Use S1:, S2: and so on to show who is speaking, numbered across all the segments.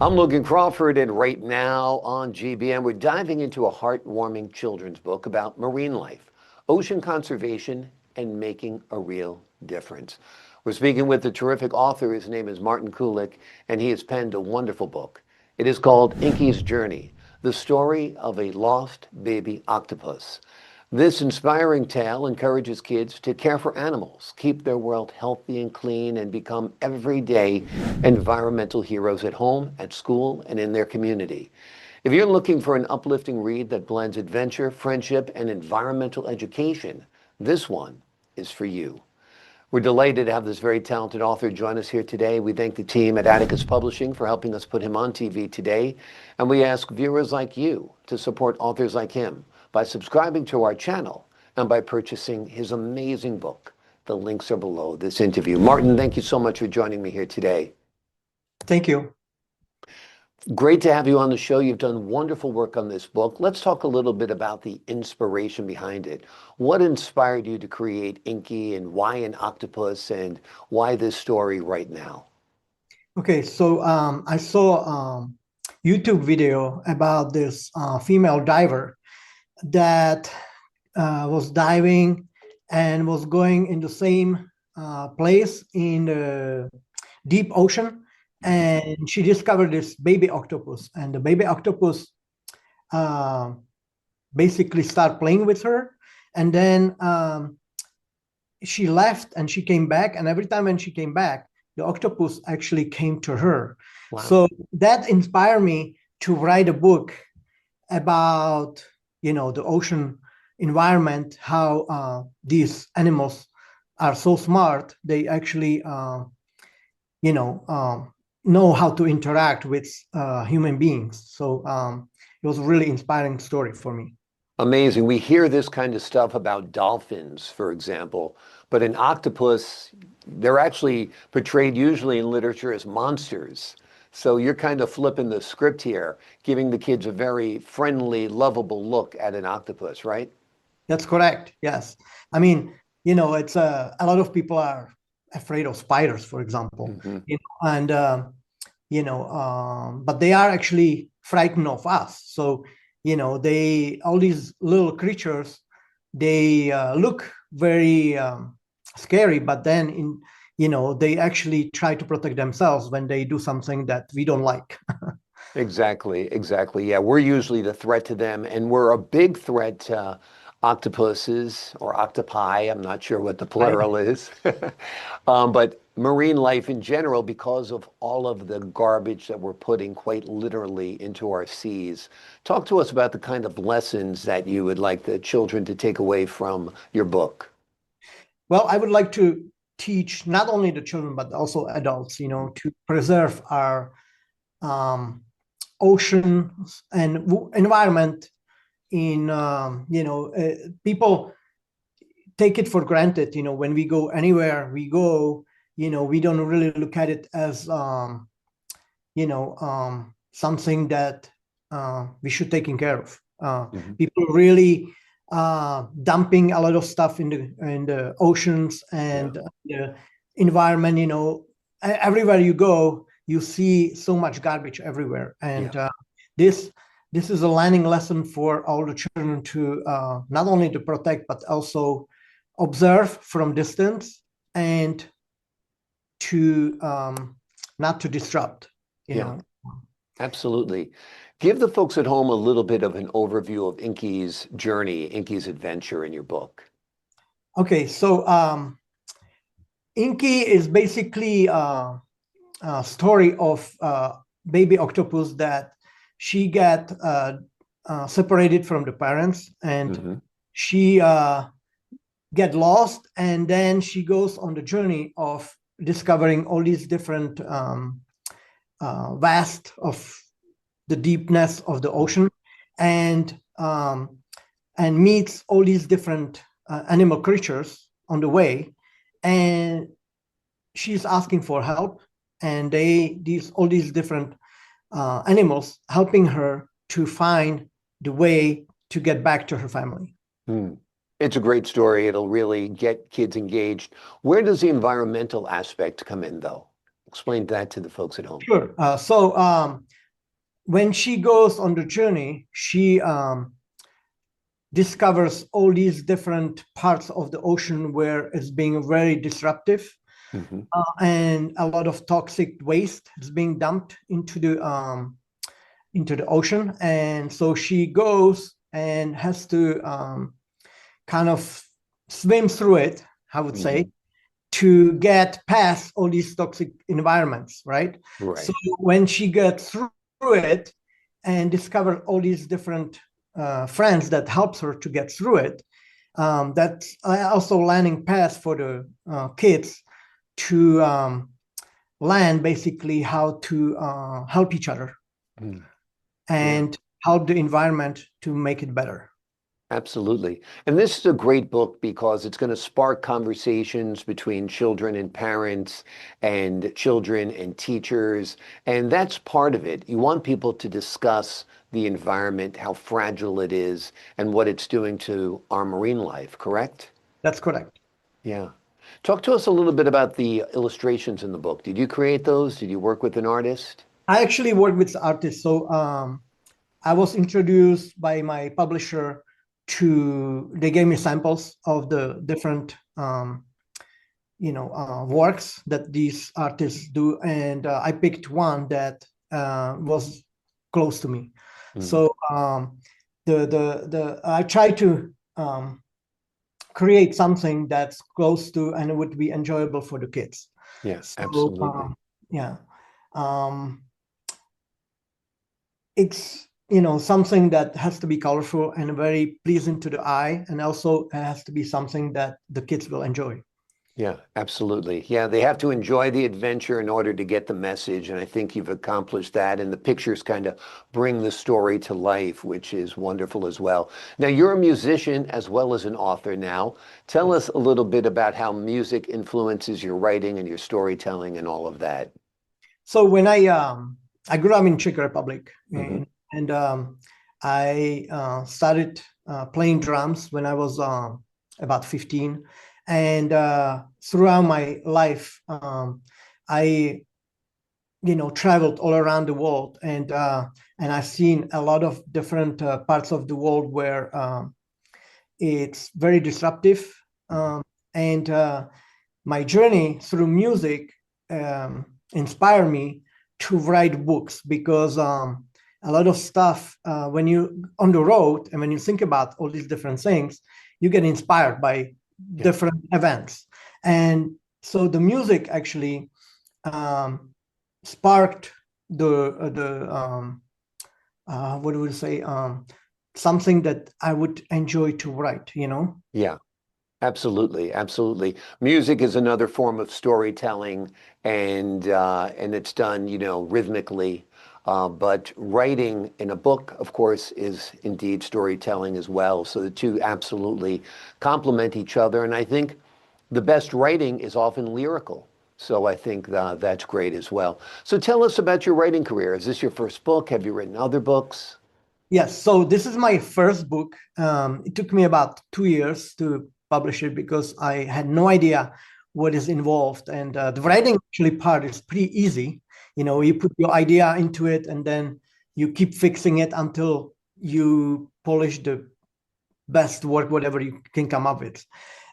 S1: I'm Logan Crawford, and right now on GBM, we're diving into a heartwarming children's book about marine life, ocean conservation, and making a real difference. We're speaking with the terrific author. His name is Martin Kulik, and he has penned a wonderful book. It is called Inky's Journey, the story of a lost baby octopus. This inspiring tale encourages kids to care for animals, keep their world healthy and clean, and become everyday environmental heroes at home, at school, and in their community. If you're looking for an uplifting read that blends adventure, friendship, and environmental education, this one is for you. We're delighted to have this very talented author join us here today. We thank the team at Atticus Publishing for helping us put him on TV today. And we ask viewers like you to support authors like him by subscribing to our channel and by purchasing his amazing book. The links are below this interview. Martin, thank you so much for joining me here today.
S2: Thank you.
S1: Great to have you on the show. You've done wonderful work on this book. Let's talk a little bit about the inspiration behind it. What inspired you to create Inky, and why an octopus, and why this story right now?
S2: Okay, so I saw a YouTube video about this female diver that was diving and was going in the same place in the deep ocean. And she discovered this baby octopus, and the baby octopus basically started playing with her. And then she left and she came back. And every time when she came back, the octopus actually came to her. Wow. So that inspired me to write a book about, the ocean environment, how these animals are so smart. They actually, know how to interact with human beings. So it was a really inspiring story for me.
S1: Amazing. We hear this kind of stuff about dolphins, for example, but an octopus, they're actually portrayed usually in literature as monsters. So you're kind of flipping the script here, giving the kids a very friendly, lovable look at an octopus, right?
S2: That's correct. Yes. I mean, it's a lot of people are afraid of spiders, for example, and but they are actually frightened of us. So all these little creatures, they look very scary, but then they actually try to protect themselves when they do something that we don't like.
S1: Exactly. Yeah, we're usually the threat to them, and we're a big threat to octopuses or octopi. I'm not sure what the plural is. But marine life in general, because of all of the garbage that we're putting quite literally into our seas. Talk to us about the kind of lessons that you would like the children to take away from your book.
S2: Well, I would like to teach not only the children, but also adults, to preserve our ocean and environment. People take it for granted, when we go anywhere we go, we don't really look at it as, something that we should take care of. People really dumping a lot of stuff in the oceans and the environment. Everywhere you go, you see so much garbage everywhere. And this is a learning lesson for all the children to not only to protect, but also observe from distance and to not to disrupt, you know.
S1: Absolutely. Give the folks at home a little bit of an overview of Inky's journey, Inky's adventure in your book.
S2: Okay, so Inky is basically a story of baby octopus that she got separated from the parents, and she get lost, and then she goes on the journey of discovering all these different vast of the deepness of the ocean, and meets all these different animal creatures on the way, and she's asking for help, and all these different animals helping her to find the way to get back to her family.
S1: It's a great story. It'll really get kids engaged. Where does the environmental aspect come in, though? Explain that to the folks at home.
S2: Sure. When she goes on the journey, she discovers all these different parts of the ocean where it's being very disruptive, and a lot of toxic waste is being dumped into the ocean. And so she goes and has to kind of swim through it, I would say, to get past all these toxic environments, right?
S1: Right.
S2: So when she gets through it and discover all these different friends that helps her to get through it, that's also landing path for the kids to learn basically how to help each other and help the environment to make it better.
S1: Absolutely. And this is a great book because it's going to spark conversations between children and parents and children and teachers. And that's part of it. You want people to discuss the environment, how fragile it is, and what it's doing to our marine life, correct?
S2: That's correct.
S1: Yeah. Talk to us a little bit about the illustrations in the book. Did you create those? Did you work with an artist?
S2: I actually work with artists. So I was introduced by my publisher they gave me samples of the different works that these artists do, and I picked one that was close to me. So I try to create something that's close to and it would be enjoyable for the kids.
S1: Yes,
S2: So,
S1: absolutely.
S2: Yeah. It's something that has to be colorful and very pleasing to the eye, and also has to be something that the kids will enjoy.
S1: Yeah, absolutely. Yeah, they have to enjoy the adventure in order to get the message. And I think you've accomplished that. And the pictures kind of bring the story to life, which is wonderful as well. Now, you're a musician as well as an author now. Tell us a little bit about how music influences your writing and your storytelling and all of that.
S2: So when I grew up in Czech Republic,
S1: Mm-hmm.
S2: and I started playing drums when I was about 15. And throughout my life, I traveled all around the world, and I've seen a lot of different parts of the world where it's very disruptive. And my journey through music inspired me to write books, because a lot of stuff when you on the road and when you think about all these different things, you get inspired by different events. And so the music actually sparked the what would you say, something that I would enjoy to write,
S1: Yeah. Absolutely, absolutely. Music is another form of storytelling, and it's done, rhythmically. But writing in a book, of course, is indeed storytelling as well. So the two absolutely complement each other. And I think the best writing is often lyrical. So I think that's great as well. So tell us about your writing career. Is this your first book? Have you written other books?
S2: Yes, so this is my first book. It took me about 2 years to publish it because I had no idea what is involved. And the writing actually part is pretty easy. You put your idea into it and then you keep fixing it until you polish the best work, whatever you can come up with.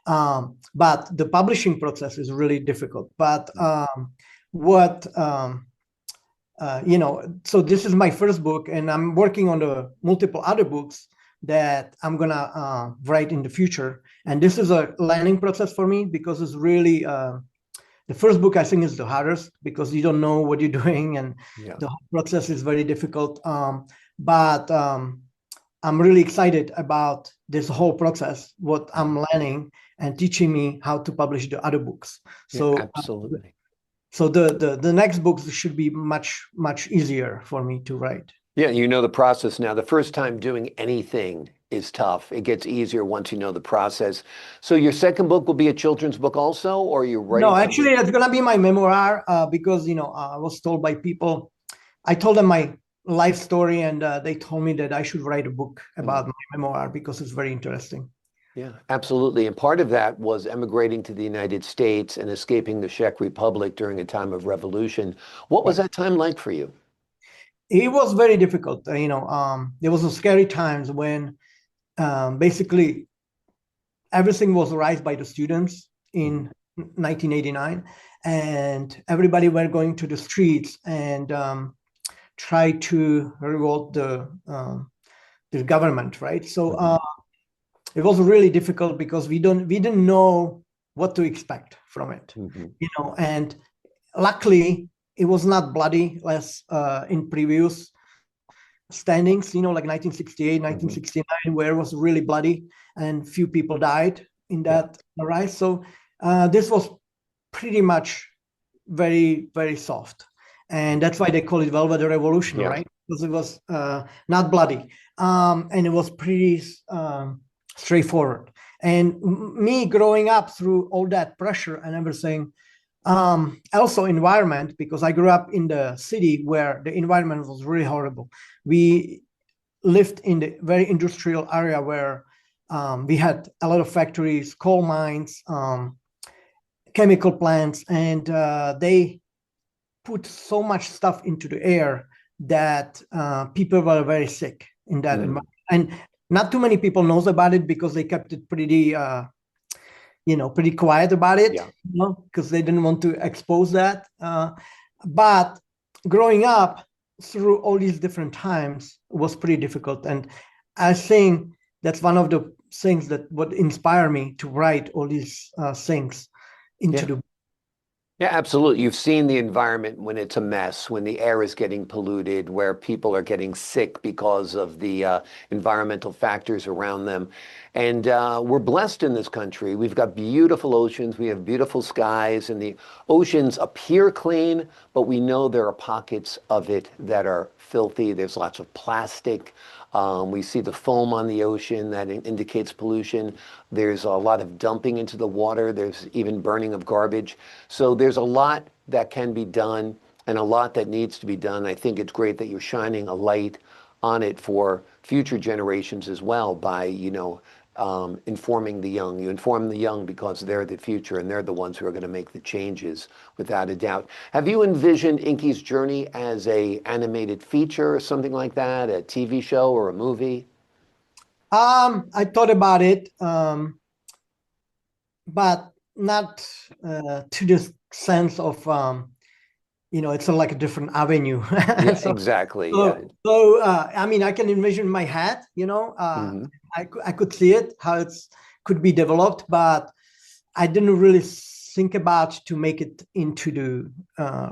S2: But the publishing process is really difficult. But so this is my first book, and I'm working on the multiple other books that I'm gonna write in the future. And this is a learning process for me, because it's really the first book I think is the hardest, because you don't know what you're doing, and the whole process is very difficult. But I'm really excited about this whole process, what I'm learning and teaching me how to publish the other books. So
S1: absolutely.
S2: So the next books should be much easier for me to write.
S1: Yeah, you know the process now. The first time doing anything is tough. It gets easier once you know the process. So your second book will be a children's book also, or you're writing
S2: No,
S1: something?
S2: actually, it's gonna be my memoir, because I was told by people. I told them my life story, and they told me that I should write a book about my memoir because it's very interesting.
S1: Yeah, absolutely. And part of that was emigrating to the United States and escaping the Czech Republic during a time of revolution. What was
S2: Right.
S1: that time like for you?
S2: It was very difficult. There was a scary times when basically everything was raised by the students
S1: Mhm.
S2: in 1989, and everybody were going to the streets and try to revolt the government, right? So
S1: Mhm.
S2: it was really difficult because we didn't know what to expect from it,
S1: Mhm.
S2: and luckily it was not bloody as in previous standings, like 1968,
S1: Mhm.
S2: 1969, where it was really bloody and few people died in
S1: Yeah.
S2: that rise. So this was pretty much very, very soft. And that's why they call it Velvet Revolution,
S1: Yeah.
S2: right? Because it was not bloody. And it was pretty straightforward. And me growing up through all that pressure and everything, also environment, because I grew up in the city where the environment was really horrible. We lived in the very industrial area where we had a lot of factories, coal mines, chemical plants, and they put so much stuff into the air that people were very sick in that
S1: Mm.
S2: environment. And not too many people knows about it because they kept it pretty quiet about it,
S1: Yeah.
S2: because they didn't want to expose that. But growing up through all these different times was pretty difficult. And I think that's one of the things that would inspire me to write all these things into
S1: Yeah.
S2: the.
S1: Yeah, absolutely. You've seen the environment when it's a mess, when the air is getting polluted, where people are getting sick because of the environmental factors around them. And we're blessed in this country. We've got beautiful oceans, we have beautiful skies, and the oceans appear clean, but we know there are pockets of it that are filthy. There's lots of plastic. We see the foam on the ocean that indicates pollution. There's a lot of dumping into the water. There's even burning of garbage. So there's a lot that can be done and a lot that needs to be done. I think it's great that you're shining a light on it for future generations as well by, informing the young. You inform the young because they're the future and they're the ones who are going to make the changes without a doubt. Have you envisioned Inky's journey as a animated feature or something like that, a TV show or a movie?
S2: I thought about it, but not to the sense of it's like a different avenue.
S1: Yeah,
S2: so
S1: exactly. Yeah.
S2: so I mean, I can envision my head,
S1: Hmm.
S2: I could see it how it's could be developed, but I didn't really think about to make it into the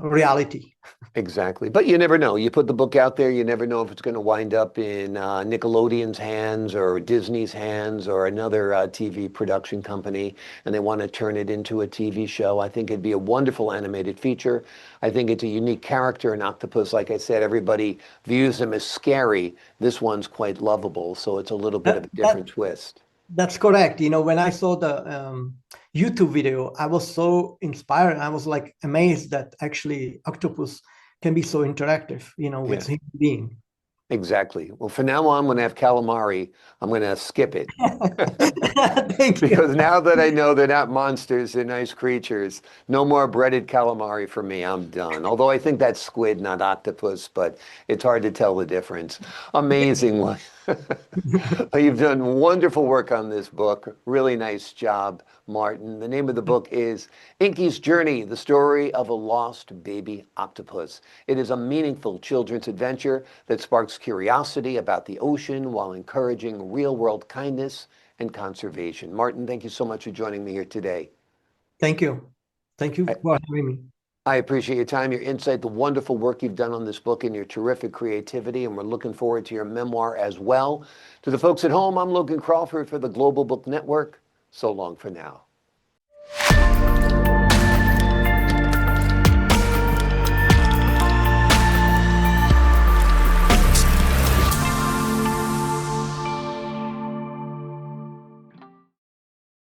S2: reality.
S1: Exactly. But you never know. You put the book out there, you never know if it's going to wind up in Nickelodeon's hands or Disney's hands or another TV production company, and they want to turn it into a TV show. I think it'd be a wonderful animated feature. I think it's a unique character in Octopus. Like I said, everybody views him as scary. This one's quite lovable, so it's a little bit of
S2: That,
S1: a
S2: that
S1: different twist.
S2: that's correct. When I saw the YouTube video, I was so inspired. I was like amazed that actually Octopus can be so interactive, with
S1: Yeah.
S2: human being.
S1: Exactly. Well, from now on, when I have calamari, I'm going to skip it.
S2: Thank you.
S1: Because now that I know they're not monsters, they're nice creatures, no more breaded calamari for me. I'm done. Although I think that's squid, not octopus, but it's hard to tell the difference. Amazing one. You've done wonderful work on this book. Really nice job, Martin. The name of the book is Inky's Journey, the story of a lost baby octopus. It is a meaningful children's adventure that sparks curiosity about the ocean while encouraging real-world kindness and conservation. Martin, thank you so much for joining me here today.
S2: Thank you. Thank you
S1: I,
S2: for having me.
S1: I appreciate your time, your insight, the wonderful work you've done on this book, and your terrific creativity. And we're looking forward to your memoir as well. To the folks at home, I'm Logan Crawford for the Global Book Network. So long for now.